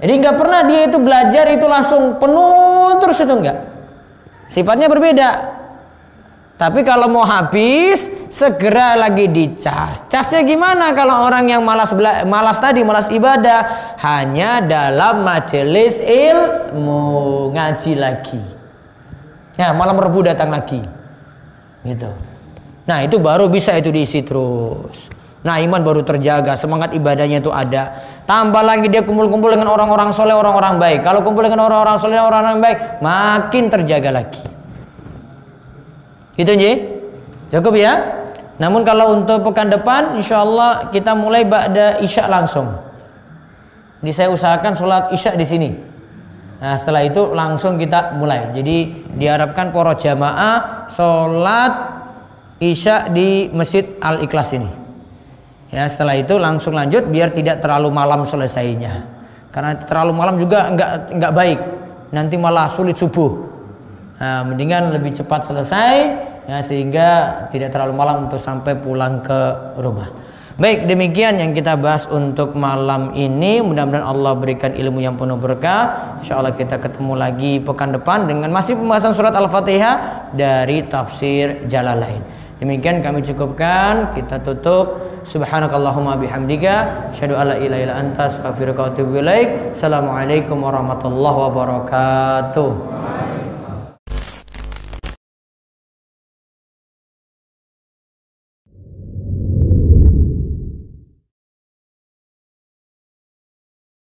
Jadi nggak pernah dia itu belajar itu langsung penuh terus, itu enggak. Sifatnya berbeda. Tapi kalau mau habis segera lagi dicas. Casnya gimana kalau orang yang malas ibadah, hanya dalam majelis ilmu ngaji lagi. Ya, malam Rebu datang lagi. Gitu. Nah, itu baru bisa itu diisi terus. Nah, iman baru terjaga, semangat ibadahnya itu ada. Tambah lagi dia kumpul-kumpul dengan orang-orang soleh, orang-orang baik. Kalau kumpul dengan orang-orang soleh, orang-orang baik, makin terjaga lagi. Gitu nji? Cukup ya? Namun kalau untuk pekan depan insya Allah kita mulai ba'da isya langsung. Jadi saya usahakan sholat isya di sini. Nah setelah itu langsung kita mulai. Jadi diharapkan para jamaah sholat isya di Masjid Al-Ikhlas ini. Ya setelah itu langsung lanjut biar tidak terlalu malam selesainya. Karena terlalu malam juga enggak baik. Nanti malah sulit subuh. Nah, mendingan lebih cepat selesai ya, sehingga tidak terlalu malam untuk sampai pulang ke rumah. Baik, demikian yang kita bahas untuk malam ini. Mudah-mudahan Allah berikan ilmu yang penuh berkah. Insyaallah kita ketemu lagi pekan depan dengan masih pembahasan surat Al-Fatihah dari tafsir Jalalain. Demikian kami cukupkan, kita tutup. Subhanakallahumma bihamdika asyhadu alla ilaha illa anta astaghfiruka wa atubu ilaik. Assalamualaikum warahmatullahi wabarakatuh.